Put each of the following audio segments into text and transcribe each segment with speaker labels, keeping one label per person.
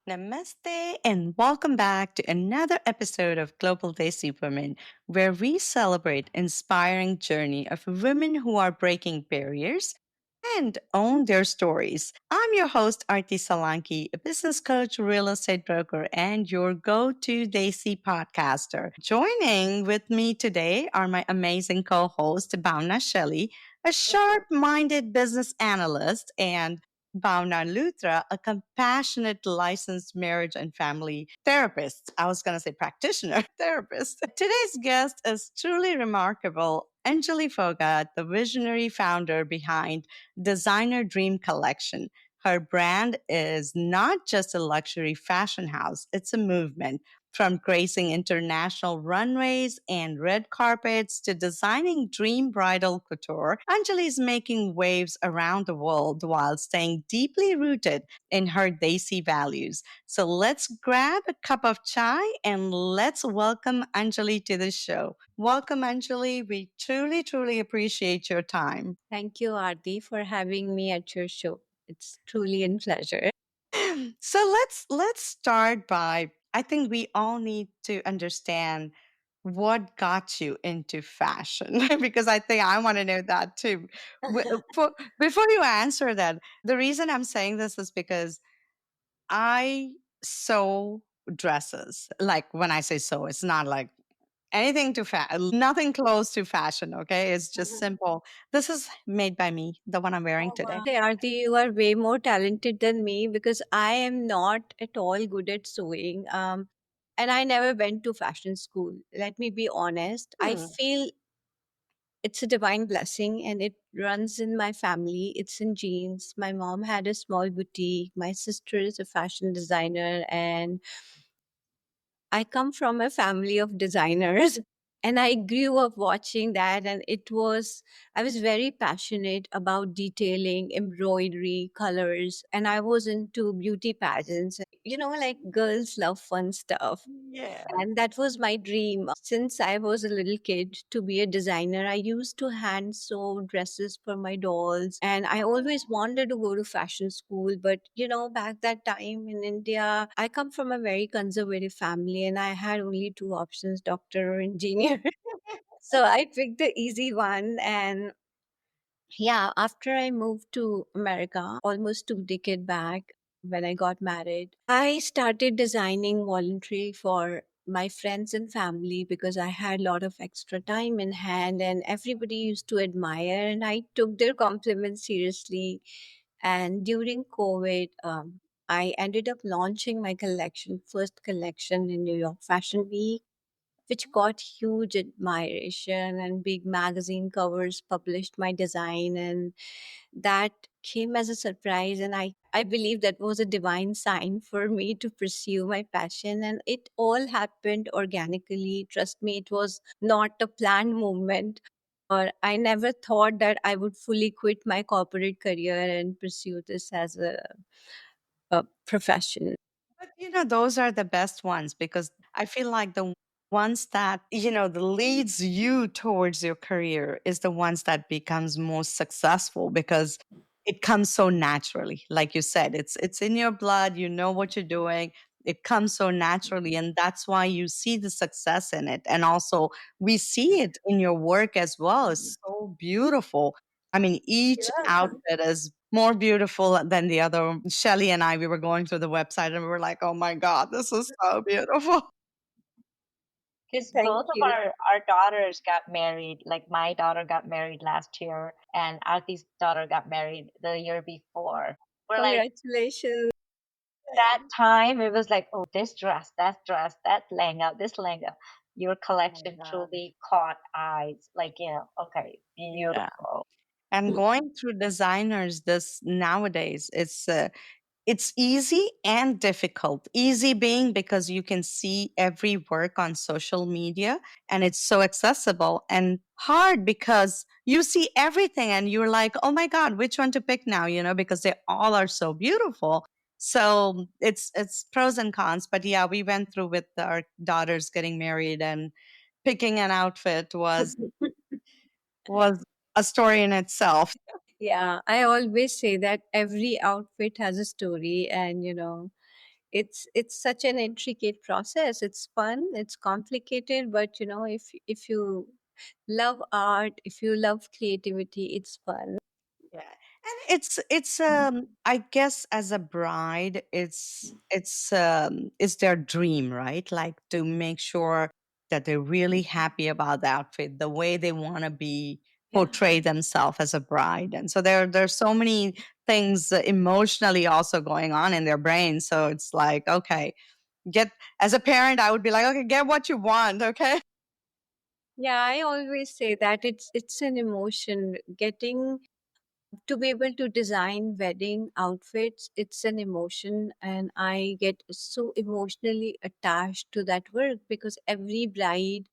Speaker 1: Namaste and welcome back to another episode of Global Desi Women, where we celebrate inspiring journey of women who are breaking barriers and own their stories. I'm your host, Arti Salanki, a business coach, real estate broker, and your go-to Desi podcaster. Joining with me today are my amazing co-host, Bhavna Shelley, a sharp-minded business analyst, and Bhavna Luthra, a compassionate licensed marriage and family therapist. I was going to say practitioner, therapist. Today's guest is truly remarkable. Anjali Phougat, the visionary founder behind Designer Dream Collection. Her brand is not just a luxury fashion house, it's a movement. From gracing international runways and red carpets to designing dream bridal couture, Anjali is making waves around the world while staying deeply rooted in her Desi values. So let's grab a cup of chai and let's welcome Anjali to the show. Welcome, Anjali. We truly, truly appreciate your time.
Speaker 2: Thank you, Arti, for having me at your show. It's truly a pleasure.
Speaker 1: So let's start by I think we all need to understand what got you into fashion because I think I want to know that too. Before you answer that, the reason I'm saying this is because I sew dresses. Like when I say sew, it's not like anything nothing close to fashion, okay? It's just
Speaker 2: Mhm.
Speaker 1: simple. This is made by me, the one I'm wearing
Speaker 2: Oh,
Speaker 1: today.
Speaker 2: wow. Say, Arti, you are way more talented than me because I am not at all good at sewing. And I never went to fashion school. Let me be honest. I
Speaker 1: Hmm.
Speaker 2: feel it's a divine blessing and it runs in my family. It's in genes. My mom had a small boutique. My sister is a fashion designer, and I come from a family of designers. And I grew up watching that, and I was very passionate about detailing, embroidery, colors, and I was into beauty pageants. Like girls love fun stuff.
Speaker 1: Yeah.
Speaker 2: And that was my dream since I was a little kid to be a designer. I used to hand sew dresses for my dolls, and I always wanted to go to fashion school. But, back that time in India, I come from a very conservative family, and I had only two options, doctor or engineer. So I picked the easy one. And yeah, after I moved to America almost 2 decades back when I got married, I started designing voluntary for my friends and family because I had a lot of extra time in hand and everybody used to admire, and I took their compliments seriously. And during COVID, I ended up launching my first collection in New York Fashion Week, which got huge admiration, and big magazine covers published my design, and that came as a surprise. And I believe that was a divine sign for me to pursue my passion, and it all happened organically. Trust me, it was not a planned movement, or I never thought that I would fully quit my corporate career and pursue this as a profession.
Speaker 1: But those are the best ones because I feel like the ones that, the leads you towards your career is the ones that becomes most successful because it comes so naturally. Like you said, it's in your blood, you know what you're doing. It comes so naturally and that's why you see the success in it. And also we see it in your work as well. It's so beautiful. I mean, each outfit is more beautiful than the other. Shelley and I, we were going through the website and we were like, oh my God, this is so beautiful.
Speaker 3: Because
Speaker 2: Thank
Speaker 3: both of
Speaker 2: you.
Speaker 3: our daughters got married. Like my daughter got married last year, and Artie's daughter got married the year before. We're like
Speaker 2: Congratulations.
Speaker 3: that time. It was like, oh, this dress, that lehenga, this lehenga. Your
Speaker 2: Oh
Speaker 3: collection
Speaker 2: my God.
Speaker 3: truly caught eyes. Like, okay,
Speaker 1: Yeah.
Speaker 3: beautiful.
Speaker 1: And going through designers this nowadays, it's easy and difficult. Easy being because you can see every work on social media and it's so accessible, and hard because you see everything and you're like, oh my God, which one to pick now, because they all are so beautiful. So it's pros and cons. But yeah, we went through with our daughters getting married and picking an outfit was a story in itself.
Speaker 2: Yeah, I always say that every outfit has a story, and it's such an intricate process. It's fun, it's complicated, but if you love art, if you love creativity, it's fun.
Speaker 1: Yeah. And it's I guess as a bride, it's their dream, right? Like to make sure that they're really happy about the outfit, the way they want to be
Speaker 2: Yeah.
Speaker 1: portray themselves as a bride. And so there's so many things emotionally also going on in their brain. So it's like, okay, get as a parent, I would be like, okay, get what you want, okay?
Speaker 2: Yeah, I always say that it's an emotion. Getting to be able to design wedding outfits, it's an emotion, and I get so emotionally attached to that work because every bride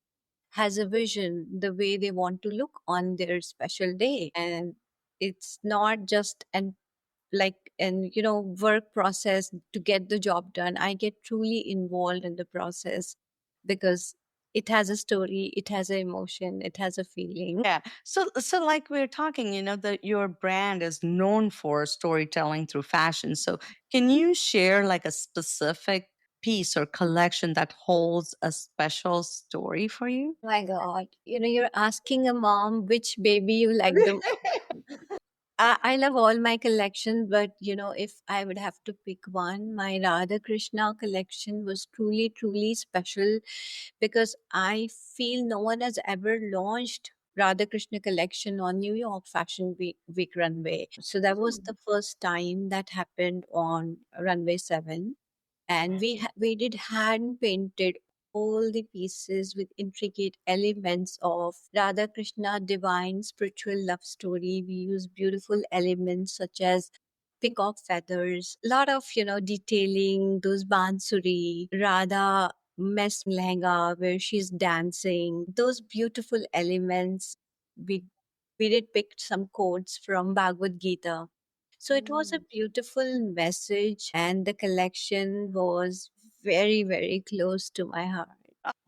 Speaker 2: has a vision, the way they want to look on their special day. And it's not just an work process to get the job done. I get truly involved in the process because it has a story, it has an emotion, it has a feeling.
Speaker 1: Yeah. So like we are talking, that your brand is known for storytelling through fashion. So can you share like a specific piece or collection that holds a special story for you?
Speaker 2: My God, you're asking a mom which baby you like the. I love all my collections, but if I would have to pick one, my Radha Krishna collection was truly, truly special because I feel no one has ever launched Radha Krishna collection on New York Fashion Week runway. So that was the first time that happened on runway 7, and we did hand painted all the pieces with intricate elements of Radha Krishna divine spiritual love story. We use beautiful elements such as peacock feathers, a lot of detailing, those bansuri, Radha mess lehenga where she's dancing, those beautiful elements. We we did pick some quotes from Bhagavad Gita, so it was a beautiful message, and the collection was very, very close to my heart.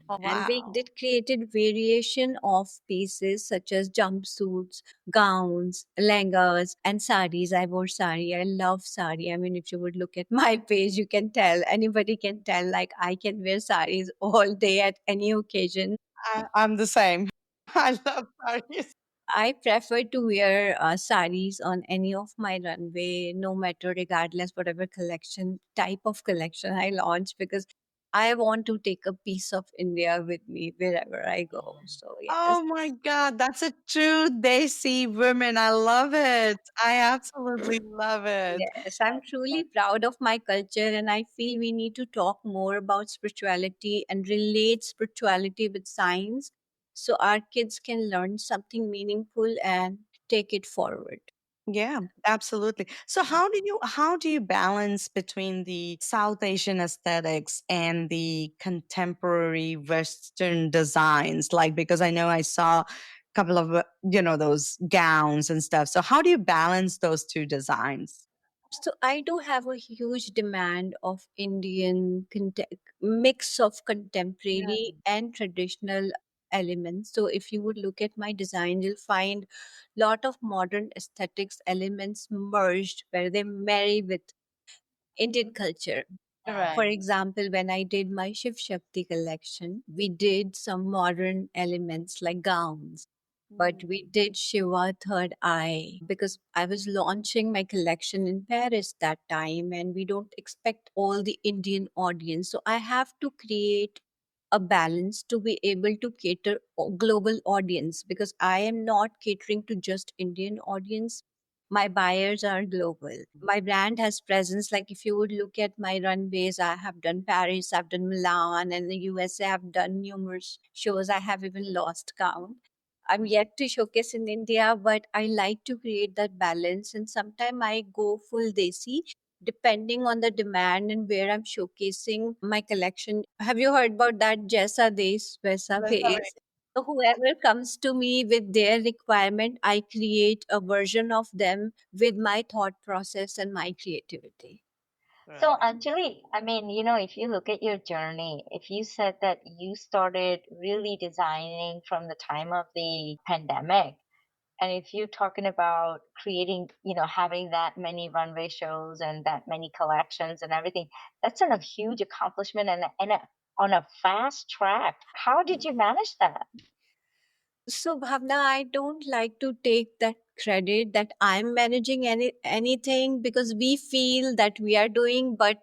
Speaker 1: Oh,
Speaker 2: And we
Speaker 1: wow.
Speaker 2: did created variation of pieces such as jumpsuits, gowns, lehengas, and saris. I wore sari. I love sari. I mean, if you would look at my page, you can tell. Anybody can tell. Like I can wear saris all day at any occasion.
Speaker 1: I'm the same. I love parties.
Speaker 2: I prefer to wear saris on any of my runway, no matter regardless whatever collection type of collection I launch, because I want to take a piece of India with me wherever I go. So yes,
Speaker 1: Oh my God, that's a true Desi women. I love it. I absolutely love it.
Speaker 2: yes, I'm truly proud of my culture, and I feel we need to talk more about spirituality and relate spirituality with science so our kids can learn something meaningful and take it forward.
Speaker 1: Yeah, absolutely. So how do you balance between the South Asian aesthetics and the contemporary Western designs? Like because I know I saw a couple of those gowns and stuff. So how do you balance those two designs?
Speaker 2: So I do have a huge demand of mix of
Speaker 1: Yeah.
Speaker 2: contemporary and traditional elements. So if you would look at my design, you'll find lot of modern aesthetics elements merged where they marry with Indian culture. For
Speaker 1: Right.
Speaker 2: example, when I did my Shiv Shakti collection, we did some modern elements like gowns, but we did Shiva Third Eye because I was launching my collection in Paris that time, and we don't expect all the Indian audience. So I have to create a balance to be able to cater global audience because I am not catering to just Indian audience. My buyers are global. My brand has presence. Like if you would look at my runways, I have done Paris, I've done Milan, and the USA. I've done numerous shows. I have even lost count. I'm yet to showcase in India, but I like to create that balance. And sometimes I go full desi depending on the demand and where I'm showcasing my collection. Have you heard about that Jaisa Des, Vaisa
Speaker 1: That's all
Speaker 2: Bhes? So whoever comes to me with their requirement, I create a version of them with my thought process and my creativity.
Speaker 3: So,
Speaker 1: right.
Speaker 3: Anjali, I mean, if you look at your journey, if you said that you started really designing from the time of the pandemic, And if you're talking about creating, having that many runway shows and that many collections and everything, that's a huge accomplishment on a fast track. How did you manage that?
Speaker 2: So, Bhavna, I don't like to take that credit that I'm managing anything, because we feel that we are doing. But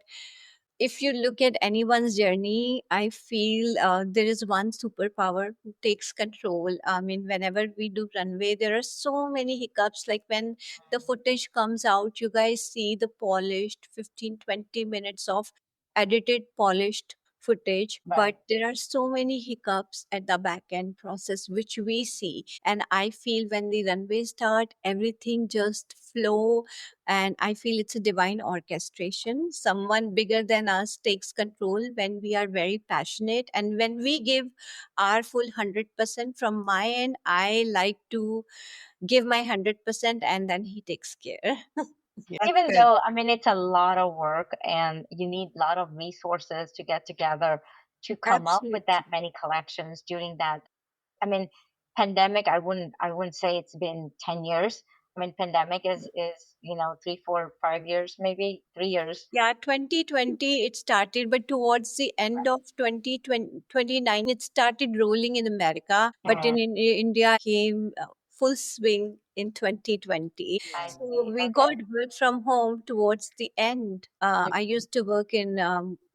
Speaker 2: if you look at anyone's journey, I feel there is one superpower who takes control. I mean, whenever we do runway, there are so many hiccups. Like when the footage comes out, you guys see the polished 15, 20 minutes of edited, polished footage,
Speaker 3: Right.
Speaker 2: but there are so many hiccups at the back end process which we see. And I feel when the runway start, everything just flow, and I feel it's a divine orchestration. Someone bigger than us takes control when we are very passionate, and when we give our full 100%. From my end, I like to give my 100%, and then he takes care.
Speaker 1: Yeah, that's
Speaker 3: Even
Speaker 1: good.
Speaker 3: though, I mean, it's a lot of work and you need a lot of resources to get together to come up with
Speaker 2: Absolutely.
Speaker 3: that many collections during that. I mean, pandemic, I wouldn't say it's been 10 years. I mean, pandemic is 3, 4, 5 years, maybe 3 years.
Speaker 2: Yeah, 2020 it started, but towards the end of 2019, it started rolling in America. But
Speaker 3: Mm,
Speaker 2: in India, came full swing in 2020.
Speaker 3: I
Speaker 2: So
Speaker 3: see.
Speaker 2: we got
Speaker 3: Okay.
Speaker 2: work from home towards the end. I used to work in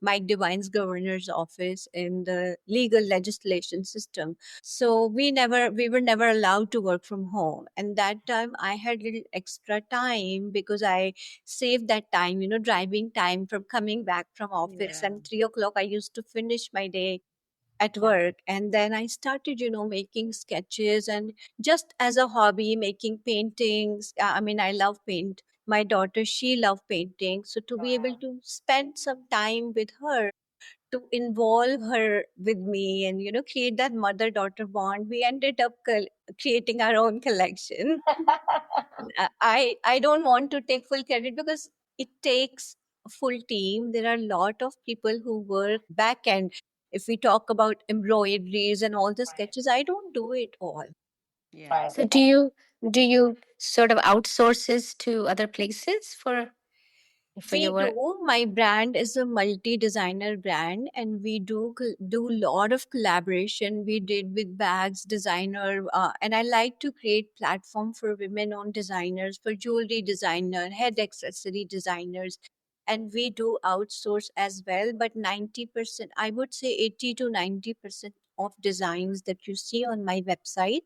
Speaker 2: Mike Devine's governor's office in the legal legislation system. So we were never allowed to work from home. And that time I had little extra time because I save that time, driving time from coming back from office.
Speaker 1: Yeah.
Speaker 2: And 3 o'clock, I used to finish my day at
Speaker 3: Yeah.
Speaker 2: work. And then I started, making sketches and just as a hobby, making paintings. I mean, I love paint. My daughter, she loved painting. So to be able
Speaker 3: Mm.
Speaker 2: to spend some time with her, to involve her with me and, create that mother daughter bond, we ended up creating our own collection. I don't want to take full credit because it takes a full team. There are a lot of people who work back end. If we talk about embroideries and all the
Speaker 3: Right.
Speaker 2: sketches, I don't do it all.
Speaker 1: Yeah.
Speaker 3: Right.
Speaker 4: So do you sort of outsource this to other places for your
Speaker 2: We
Speaker 4: work?
Speaker 2: do. My brand is a multi-designer brand, and we do lot of collaboration. We did with bags designer, and I like to create platform for women-owned designers, for jewelry designer, head accessory designers, and we do outsource as well. But 90%, I would say 80 to 90% of designs that you see on my website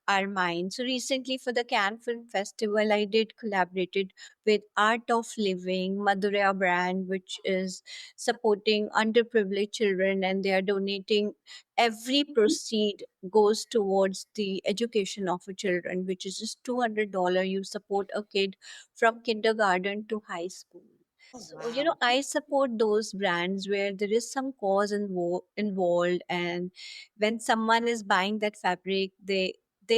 Speaker 2: are mine. So recently for the Cannes Film Festival, I did collaborated with Art of Living, Madhurya brand, which is supporting underprivileged children, and they are donating every proceed goes towards the education of a children, which is just $200. You support a kid from kindergarten to high school.
Speaker 1: Oh,
Speaker 2: So,
Speaker 1: wow.
Speaker 2: I support those brands where there is some cause involved, and when someone is buying that fabric, they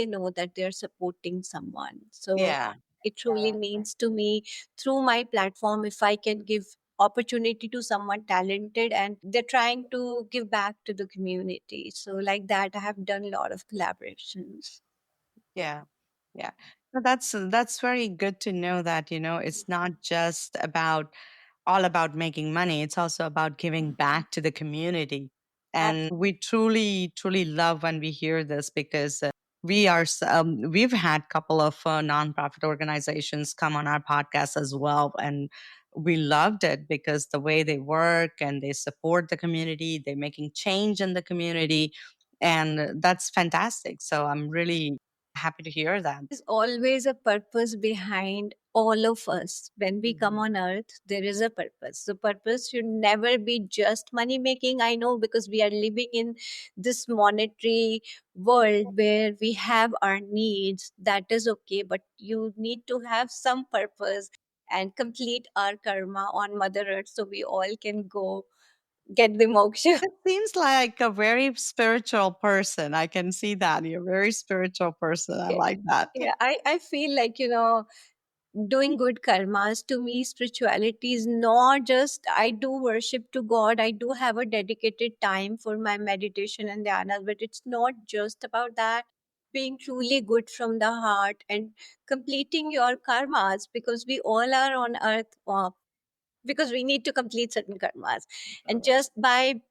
Speaker 2: know that they're supporting someone. So
Speaker 1: Yeah.
Speaker 2: it truly means to me, through my platform, if I can give opportunity to someone talented and they're trying to give back to the community. So like that, I have done a lot of collaborations.
Speaker 1: Yeah. Yeah. No, that's very good to know that, it's not just about all about making money. It's also about giving back to the community. And we truly, truly love when we hear this because we've had a couple of nonprofit organizations come on our podcast as well. And we loved it because the way they work and they support the community, they're making change in the community. And that's fantastic. So I'm really happy to hear that.
Speaker 2: There's always a purpose behind all of us. When we come
Speaker 1: Mhm.
Speaker 2: on earth, there is a purpose. The purpose should never be just money making. I know, because we are living in this monetary world where we have our needs. That is okay, but you need to have some purpose and complete our karma on Mother Earth so we all can go get the moksha.
Speaker 1: It seems like a very spiritual person. I can see that. You're a very spiritual person. I
Speaker 2: Yeah,
Speaker 1: like that.
Speaker 2: yeah. I feel like, doing good karmas. To me, spirituality is not just I do worship to God, I do have a dedicated time for my meditation and dhyana, but it's not just about that. being truly good from the heart and completing your karmas, because we all are on earth because we need to complete certain karmas. And just by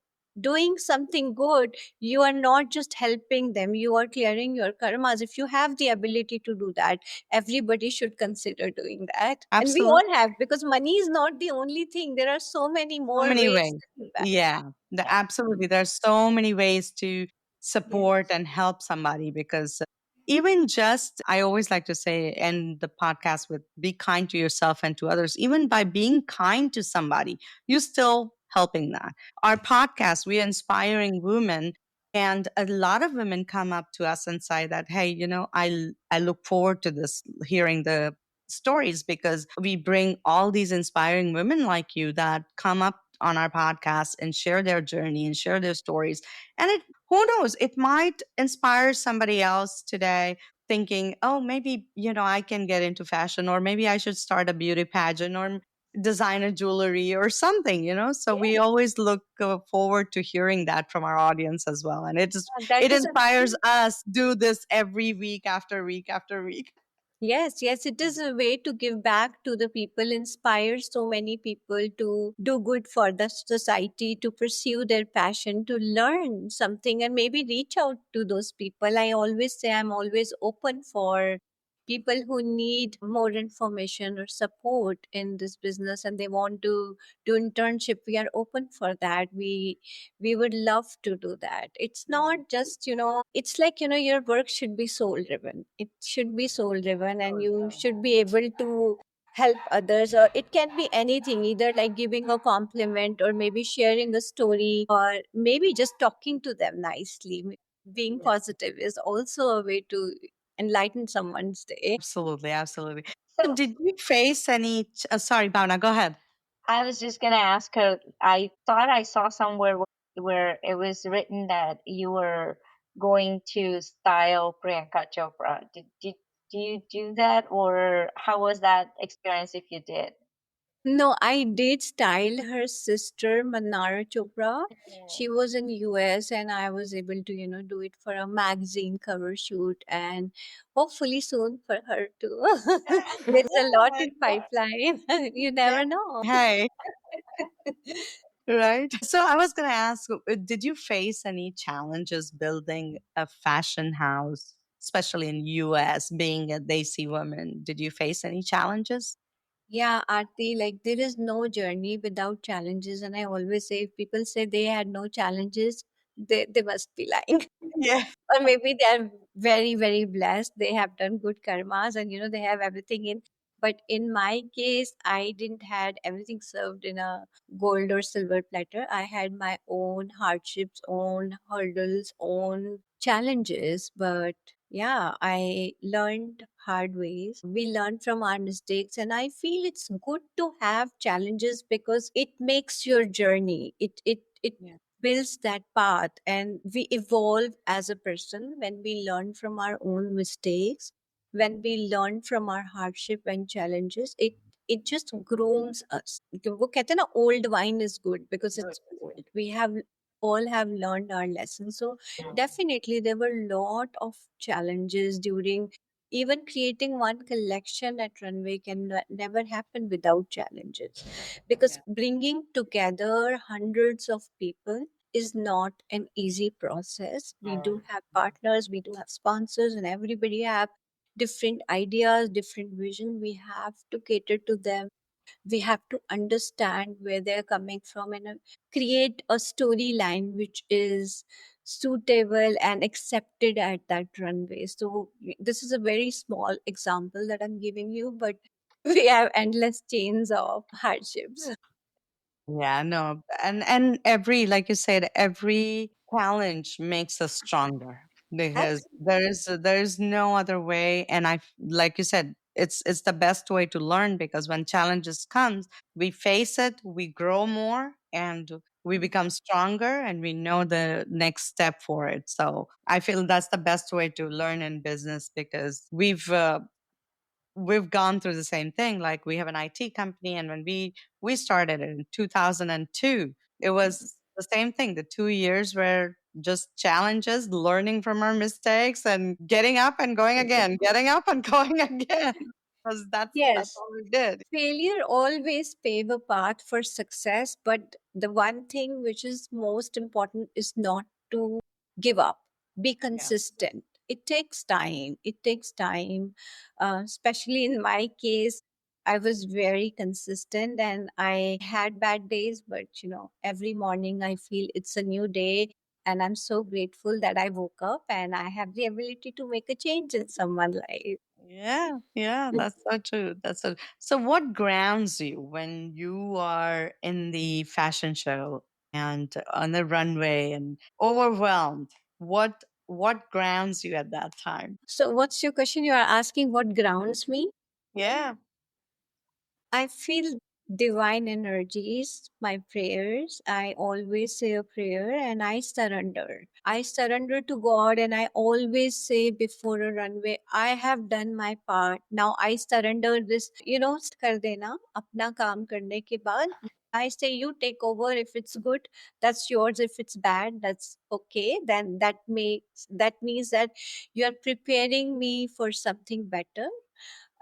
Speaker 2: doing something good, you are not just helping them, you are clearing your karmas. If you have the ability to do that, everybody should consider doing that. And we
Speaker 1: Absolutely.
Speaker 2: all have, because money is not the only thing. There are so many
Speaker 1: So
Speaker 2: more
Speaker 1: many
Speaker 2: ways
Speaker 1: ways.
Speaker 2: to do that.
Speaker 1: Yeah,
Speaker 2: Yeah.
Speaker 1: absolutely. There's so many ways to
Speaker 2: Yes.
Speaker 1: support and help somebody because even just, I always like to say, end the podcast with be kind to yourself and to others. Even by being kind to somebody, you're still helping that. Our podcast, we're inspiring women. And a lot of women come up to us and say that, hey, I look forward to this, hearing the stories because we bring all these inspiring women like you that come up on our podcast and share their journey and share their stories. And who knows, it might inspire somebody else today thinking, oh, maybe, I can get into fashion, or maybe I should start a beauty pageant or designer jewelry or something. So we
Speaker 2: Yes.
Speaker 1: always look forward to hearing that from our audience as well. And
Speaker 2: That
Speaker 1: it
Speaker 2: is a
Speaker 1: inspires us do this every week after week after week.
Speaker 2: Yes, yes, it is a way to give back to the people, inspire so many people to do good for the society, to pursue their passion, to learn something, and maybe reach out to those people. I always say I'm always open for people who need more information or support in this business and they want to do internship. We are open for that. We would love to do that. It's not just, it's like, your work should be soul driven. It should be soul driven, and you should be able to help others. Or it can be anything, either like giving a compliment or maybe sharing a story or maybe just talking to them nicely. Being positive is also a way to enlighten someone's day.
Speaker 1: Absolutely, absolutely. So
Speaker 3: So
Speaker 1: did you face any sorry, Bhavna, go ahead.
Speaker 3: I was just gonna ask her. I thought I saw somewhere where it was written that you were going to style Priyanka Chopra. Do you do that, or how was that experience if you did?
Speaker 2: No, I did style her sister Manara Chopra.
Speaker 3: Mm.
Speaker 2: She was in US and I was able to, do it for a magazine cover shoot and hopefully soon for her too. There's a lot in pipeline. You never know.
Speaker 1: Hey, right? So I was going to ask, did you face any challenges building a fashion house, especially in US, being a Desi woman? Did you face any challenges?
Speaker 2: Yeah, Aarti, like there is no journey without challenges. And I always say if people say they had no challenges, they must be lying.
Speaker 1: Yeah.
Speaker 2: Or maybe they're very, very blessed. They have done good karmas and they have everything in. But in my case, I didn't had everything served in a gold or silver platter. I had my own hardships, own hurdles, own challenges. But yeah, I learned hard ways. We learn from our mistakes, and I feel it's good to have challenges because it makes your journey. It
Speaker 1: Yeah.
Speaker 2: builds that path, and we evolve as a person when we learn from our own mistakes, when we learn from our hardship and challenges. It just grooms us. वो कहते हैं ना, old wine is good because it's old. We have all have learned our lessons. So definitely there were a lot of challenges during even creating one collection at Runway can never happen without challenges, because
Speaker 1: Yeah.
Speaker 2: bringing together hundreds of people is not an easy process. We do have partners, we do have sponsors, and everybody have different ideas, different vision. We have to cater to them. We have to understand where they're coming from and create a storyline which is suitable and accepted at that runway. So this is a very small example that I'm giving you, but we have endless chains of hardships.
Speaker 1: Yeah, no. And every, like you said, every challenge makes us stronger because
Speaker 2: Absolutely.
Speaker 1: there's no other way. And like you said, it's the best way to learn because when challenges comes, we face it, we grow more, and we become stronger, and we know the next step for it. So I feel that's the best way to learn in business because we've gone through the same thing. Like we have an IT company, and when we started it in 2002, it was the same thing. The 2 years were just challenges, learning from our mistakes, and getting up and going again, getting up and going again. Because that's
Speaker 2: Yes,
Speaker 1: all we did.
Speaker 2: failure always pave a path for success, but the one thing which is most important is not to give up. Be
Speaker 1: Yeah.
Speaker 2: consistent. It takes time. It takes time. Especially in my case, I was very consistent and I had bad days, but every morning I feel it's a new day. And I'm so grateful that I woke up and I have the ability to make a change in someone's life.
Speaker 1: Yeah, yeah, that's so true. That's so. So, what grounds you when you are in the fashion show and on the runway and overwhelmed? What grounds you at that time?
Speaker 2: So, what's your question? You are asking what grounds me?
Speaker 1: Yeah.
Speaker 2: I feel divine energies, my prayers. I always say a prayer and I surrender. I surrender to God and I always say before a runway, I have done my part. Now I surrender this, start kar dena, apna kaam karne ke baad. I say you take over. If it's good, that's yours. If it's bad, that's okay. Then that means that you are preparing me for something better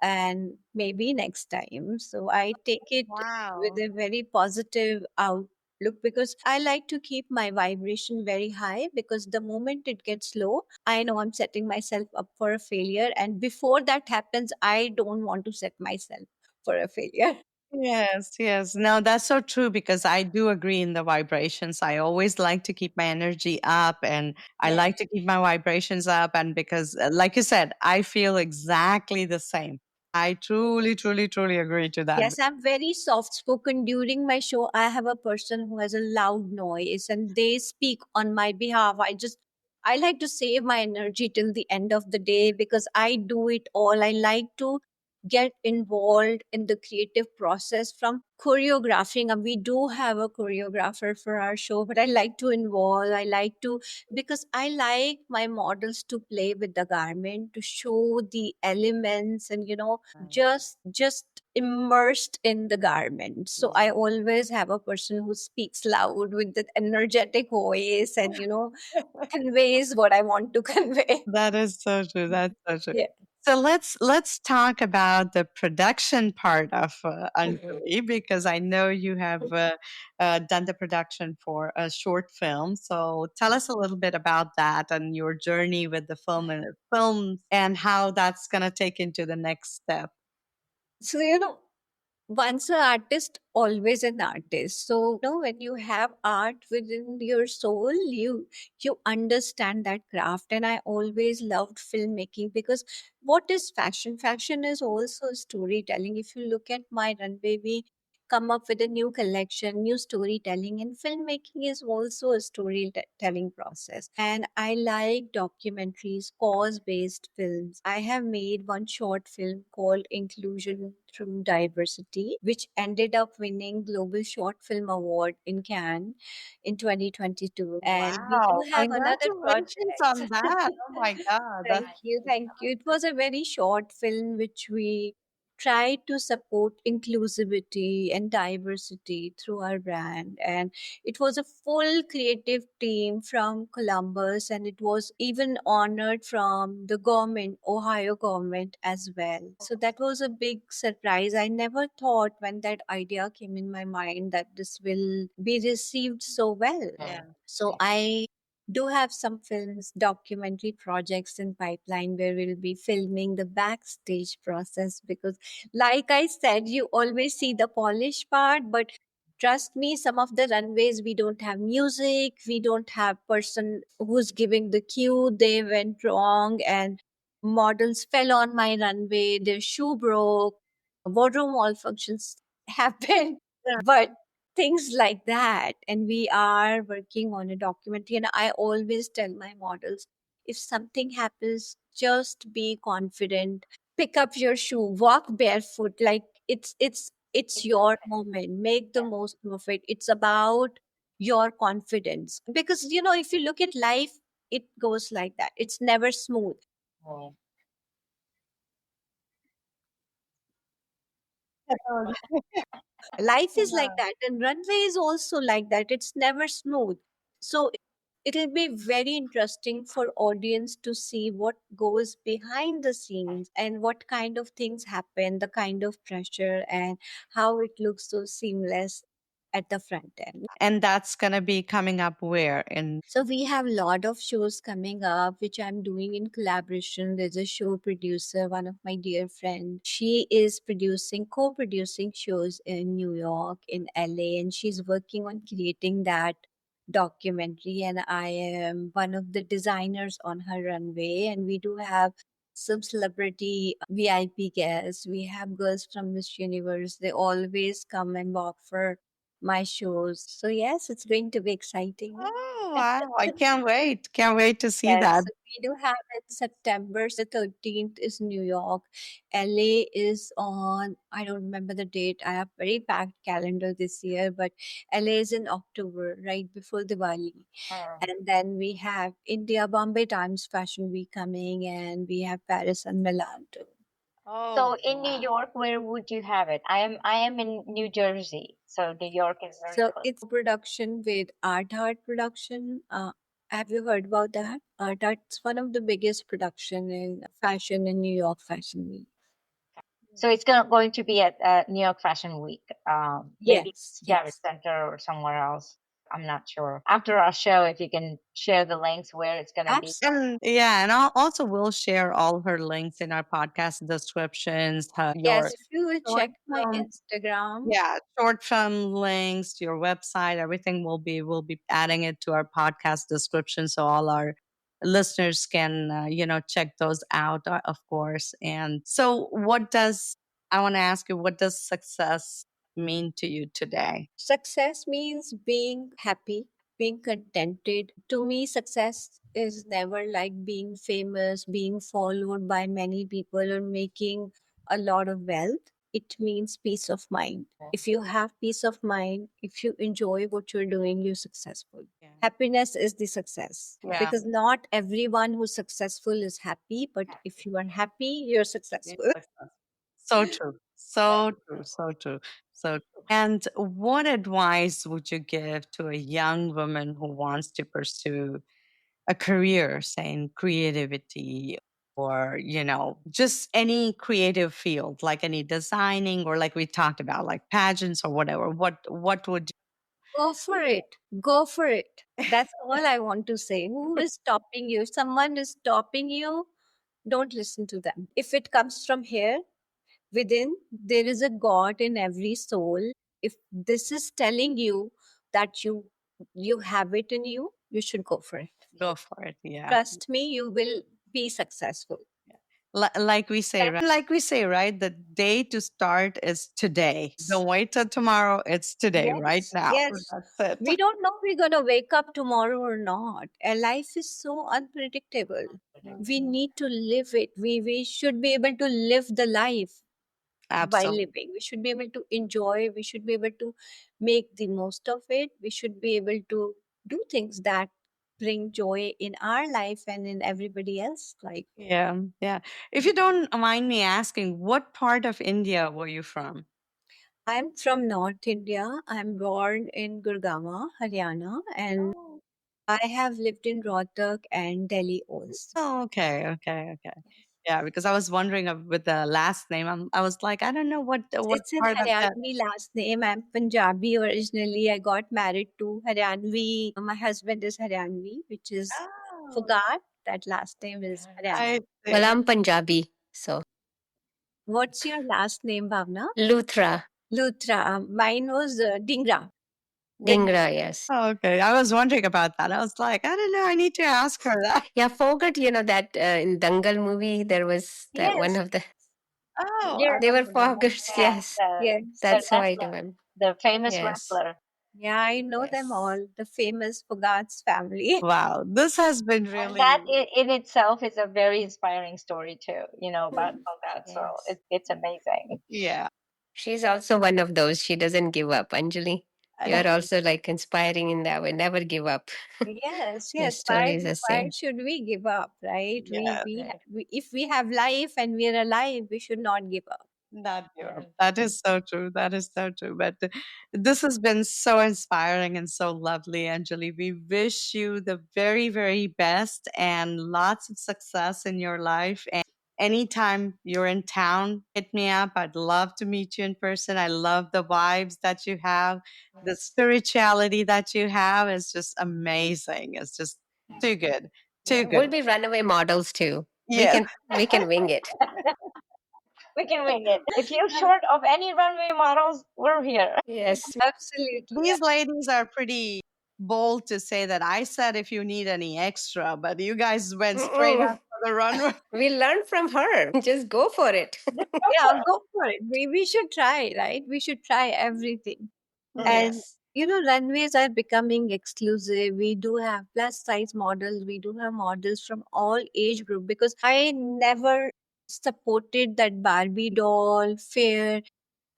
Speaker 2: and maybe next time. So I take it with
Speaker 1: Wow.
Speaker 2: a very positive outlook because I like to keep my vibration very high because the moment it gets low, I know I'm setting myself up for a failure. And before that happens, I don't want to set myself for a failure.
Speaker 1: Yes, yes. No, that's so true because I do agree in the vibrations. I always like to keep my energy up and I
Speaker 2: Yes.
Speaker 1: like to keep my vibrations up. And because, like you said, I feel exactly the same. I truly, truly, truly agree to that.
Speaker 2: Yes, I'm very soft spoken. During my show, I have a person who has a loud noise and they speak on my behalf. I like to save my energy till the end of the day because I do it all. I like to get involved in the creative process from choreographing. And we do have a choreographer for our show, but I like to involve. I like to because I like my models to play with the garment to show the elements and just immersed in the garment. So I always have a person who speaks loud with the energetic voice and conveys what I want to convey.
Speaker 1: That is so true. That's so true.
Speaker 2: Yeah.
Speaker 1: So let's talk about the production part of
Speaker 2: Mhm.
Speaker 1: Anjali because I know you have done the production for a short film. So tell us a little bit about that and your journey with the film and how that's gonna take into the next step.
Speaker 2: So once an artist, always an artist. So when you have art within your soul, you understand that craft. And I always loved filmmaking because what is fashion? Fashion is also storytelling. If you look at my runway, we come up with a new collection, new storytelling, and filmmaking is also a storytelling process. And I like documentaries, cause-based films. I have made one short film called Inclusion through Diversity, which ended up winning Global Short Film Award in Cannes in 2022. And we do
Speaker 1: Wow!
Speaker 2: have another
Speaker 1: Congratulations
Speaker 2: project.
Speaker 1: on that. Oh my God,
Speaker 2: Thank
Speaker 1: that's
Speaker 2: you. Thank you. It was a very short film which we tried to support inclusivity and diversity through our brand. And it was a full creative team from Columbus, and it was even honored from the government, Ohio government as well. So that was a big surprise. I never thought when that idea came in my mind that this will be received so well.
Speaker 1: yeah.
Speaker 2: So I do have some films, documentary projects in pipeline where we'll be filming the backstage process because, like I said, you always see the polished part, but trust me, some of the runways we don't have music, we don't have person who's giving the cue. They went wrong, and models fell on my runway. Their shoe broke. Wardrobe malfunctions happened, but things like that. And we are working on a documentary, and I always tell my models, if something happens, just be confident, pick up your shoe, walk barefoot. Like it's your moment, make the most of it. It's about your confidence because if you look at life, it goes like that. It's never smooth.
Speaker 1: Oh.
Speaker 2: Life is like that, and runway is also like that. It's never smooth. So it'll be very interesting for audience to see what goes behind the scenes and what kind of things happen, the kind of pressure, and how it looks so seamless at the front end.
Speaker 1: And that's going to be coming up where? In
Speaker 2: So we have a lot of shows coming up, which I'm doing in collaboration. There's a show producer, one of my dear friends. She is co-producing shows in New York, in LA, and she's working on creating that documentary. And I am one of the designers on her runway. And we do have some celebrity VIP guests. We have girls from Miss Universe. They always come and walk for my shows. So yes, it's going to be exciting.
Speaker 1: Oh, wow. I can't wait. Can't wait to see
Speaker 2: Yes,
Speaker 1: that.
Speaker 2: so we do have it September 13th is New York. LA is on, I don't remember the date. I have very packed calendar this year, but LA is in October, right before Diwali.
Speaker 3: Mm.
Speaker 2: And then we have India, Bombay Times Fashion Week coming, and we have Paris and Milan too.
Speaker 3: So
Speaker 1: Oh,
Speaker 3: in New
Speaker 1: wow.
Speaker 3: York, where would you have it? I am in New Jersey, so New York is very
Speaker 2: So
Speaker 3: close.
Speaker 2: it's production with Art Production. Have you heard about that? Art's one of the biggest production in fashion in New York Fashion Week.
Speaker 3: So it's going to be at New York Fashion Week, maybe
Speaker 2: Yes,
Speaker 3: Javits
Speaker 2: yes.
Speaker 3: Center or somewhere else. I'm not sure. After our show, if you can share the links where it's going to be.
Speaker 1: And yeah, and I'll also we'll share all her links in our podcast descriptions, your
Speaker 2: Yes, if you will
Speaker 1: short
Speaker 2: check my
Speaker 1: film,
Speaker 2: Instagram.
Speaker 1: yeah, short film links, your website, everything will be adding it to our podcast description so all our listeners can check those out, of course. And so what does I want to ask you, what does success mean to you today?
Speaker 2: Success means being happy, being contented. To me, success is never like being famous, being followed by many people, or making a lot of wealth. It means peace of mind. If you have peace of mind, if you enjoy what you're doing, you're successful.
Speaker 1: Yeah.
Speaker 2: Happiness is the success
Speaker 1: Yeah.
Speaker 2: because not everyone who's successful is happy, but if you are happy, you're
Speaker 1: Yeah,
Speaker 2: successful.
Speaker 1: success. So true. So true. So true. So true. And what advice would you give to a young woman who wants to pursue a career, say in creativity or, just any creative field, like any designing or like we talked about, like pageants or whatever? What would
Speaker 2: Go for it. Go for it. That's all I want to say. Who is stopping you? If someone is stopping you, don't listen to them. If it comes from here, within, there is a God in every soul. If this is telling you that you have it in you, you should go for it.
Speaker 1: go for it? Yeah.
Speaker 2: Trust me, you will be successful.
Speaker 1: Like we say, right? The day to start is today. Don't wait till tomorrow. It's today, right
Speaker 2: Yes,
Speaker 1: now.
Speaker 2: yes.
Speaker 1: That's
Speaker 2: We
Speaker 1: it.
Speaker 2: don't know we're going to wake up tomorrow or not. And life is so unpredictable. We need to live it. We should be able to live the life by
Speaker 1: Absolutely.
Speaker 2: living. We should be able to enjoy. We should be able to make the most of it. We should be able to do things that bring joy in our life and in everybody else's life.
Speaker 1: Yeah, yeah. If you don't mind me asking, what part of India were you from?
Speaker 2: I'm from North India. I'm born in Gurgaon, Haryana, and
Speaker 1: Oh,
Speaker 2: I have lived in Rohtak and Delhi also.
Speaker 1: oh, okay, okay, okay. Yeah, because I was wondering with the last name. I was like, I don't know what
Speaker 2: It's an
Speaker 1: part of that.
Speaker 2: Haryanvi last name. I'm Punjabi originally. I got married to Haryanvi. My husband is Haryanvi, which is
Speaker 1: Oh,
Speaker 2: Phougat. That last name is Haryanvi.
Speaker 1: I
Speaker 4: Well,
Speaker 1: see.
Speaker 4: I'm Punjabi, so
Speaker 2: What's your last name, Bhavna?
Speaker 4: Luthra,
Speaker 2: Luthra. Mine was Dingra. Dingra.
Speaker 4: Dingra, yes.
Speaker 1: Oh, okay, I was wondering about that. I was like, I don't know. I need to ask her that.
Speaker 4: Yeah, forgot, that in Dangal movie, there was that one
Speaker 2: Yes.
Speaker 4: of the,
Speaker 1: Oh, I
Speaker 2: Yes.
Speaker 4: they were
Speaker 1: remember that.
Speaker 4: foggers,
Speaker 3: Yeah,
Speaker 4: yes.
Speaker 2: Yes.
Speaker 3: the
Speaker 4: That's how I
Speaker 3: wrestler,
Speaker 4: remember.
Speaker 3: the famous
Speaker 4: Yes,
Speaker 3: wrestler.
Speaker 2: Yeah, I know them
Speaker 4: yes.
Speaker 2: all. The famous Phougat's family.
Speaker 1: Wow, this has been
Speaker 3: And that
Speaker 1: really.
Speaker 3: in itself is a very inspiring story too, about all that. So
Speaker 4: Yes.
Speaker 3: it's amazing.
Speaker 1: Yeah.
Speaker 4: She's also one of those. She doesn't give up. Anjali,
Speaker 1: I-
Speaker 4: you're also like inspiring in that way. Never give up.
Speaker 2: Yes,
Speaker 4: Your
Speaker 2: yes.
Speaker 4: story is the
Speaker 2: Why
Speaker 4: same.
Speaker 2: should we give up, right?
Speaker 1: yeah.
Speaker 2: If we have life and we are alive, we should not give up.
Speaker 1: Not
Speaker 4: Yeah.
Speaker 1: Europe. That is so true. That is so true. But this has been so inspiring and so lovely, Anjali. We wish you the very, very best and lots of success in your life. And anytime you're in town, hit me up. I'd love to meet you in person. I love the vibes that you have, the spirituality that you have is just amazing. It's just too good. Too
Speaker 4: Yeah. We'll
Speaker 1: good.
Speaker 4: be runaway models too.
Speaker 1: Yes.
Speaker 4: We can wing it.
Speaker 3: We can wing it. If you're short of any runway models, we're here.
Speaker 4: Yes.
Speaker 2: Absolutely.
Speaker 1: These ladies are pretty bold to say that I said if you need any extra, but you guys went straight up
Speaker 4: Mm-mm.
Speaker 1: for the runway.
Speaker 4: We learn from her. Just go for it.
Speaker 3: Just go
Speaker 2: Yeah,
Speaker 3: for it.
Speaker 2: go for it. We should try, right? We should try everything. And
Speaker 4: Yes.
Speaker 2: runways are becoming exclusive. We do have plus size models. We do have models from all age group because I never supported that Barbie doll fair.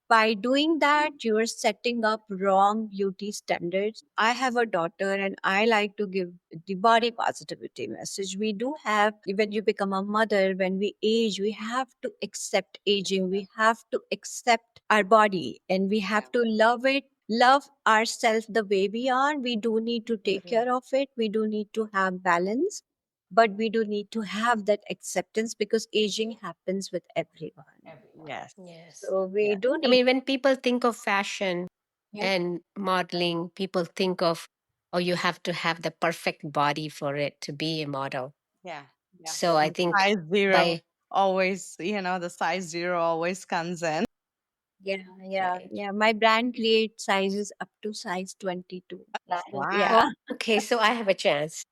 Speaker 2: By doing that, you are setting up wrong beauty standards. I have a daughter and I like to give the body positivity message. We do have, when you become a mother, when we age, we have to accept aging. We have to accept our body and we have to love it, love ourselves the way we are. We do need to take
Speaker 4: Mhm.
Speaker 2: care of it. We do need to have balance, but we do need to have that acceptance because aging happens with everyone.
Speaker 1: Yes.
Speaker 4: Yes.
Speaker 2: So we
Speaker 1: Yes.
Speaker 2: do
Speaker 4: I
Speaker 2: need.
Speaker 4: mean, when people think of fashion
Speaker 2: Yeah.
Speaker 4: and modeling, people think of, oh, you have to have the perfect body for it to be a model.
Speaker 1: Yeah. Yeah.
Speaker 4: So I
Speaker 1: And
Speaker 4: think
Speaker 1: size zero
Speaker 4: by,
Speaker 1: always, the size zero always comes in.
Speaker 2: Yeah,
Speaker 4: right.
Speaker 2: yeah. My brand creates sizes up to size 22.
Speaker 3: Nice.
Speaker 2: So,
Speaker 1: Wow.
Speaker 2: yeah.
Speaker 4: Okay, so I have a chance.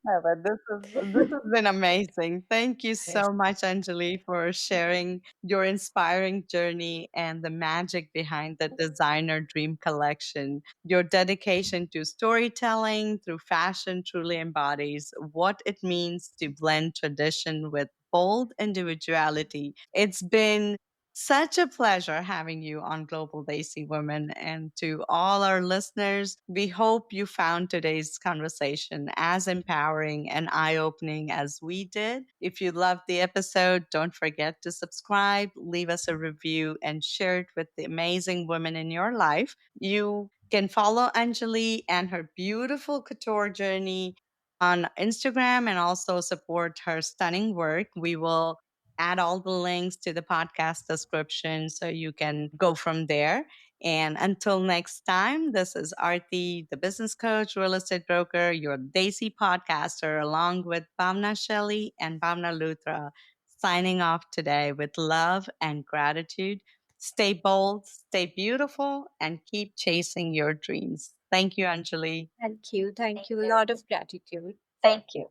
Speaker 1: No, but this has been amazing. Thank you
Speaker 4: Yes.
Speaker 1: so much, Anjali, for sharing your inspiring journey and the magic behind the designer dream collection. Your dedication to storytelling through fashion truly embodies what it means to blend tradition with bold individuality. It's been such a pleasure having you on Global Desi Women. And to all our listeners, we hope you found today's conversation as empowering and eye opening as we did. If you loved the episode, don't forget to subscribe, leave us a review, and share it with the amazing women in your life. You can follow Anjali and her beautiful couture journey on Instagram and also support her stunning work. We will add all the links to the podcast description so you can go from there. And until next time, this is Arti, the business coach, real estate broker, your Daisy podcaster, along with Bhavna Shelley and Bhavna Luthra, signing off today with love and gratitude. Stay bold, stay beautiful, and keep chasing your dreams. Thank you, Anjali.
Speaker 2: Thank you.
Speaker 3: Thank
Speaker 2: Thank you. A
Speaker 3: you.
Speaker 2: lot of gratitude.
Speaker 3: Thank you.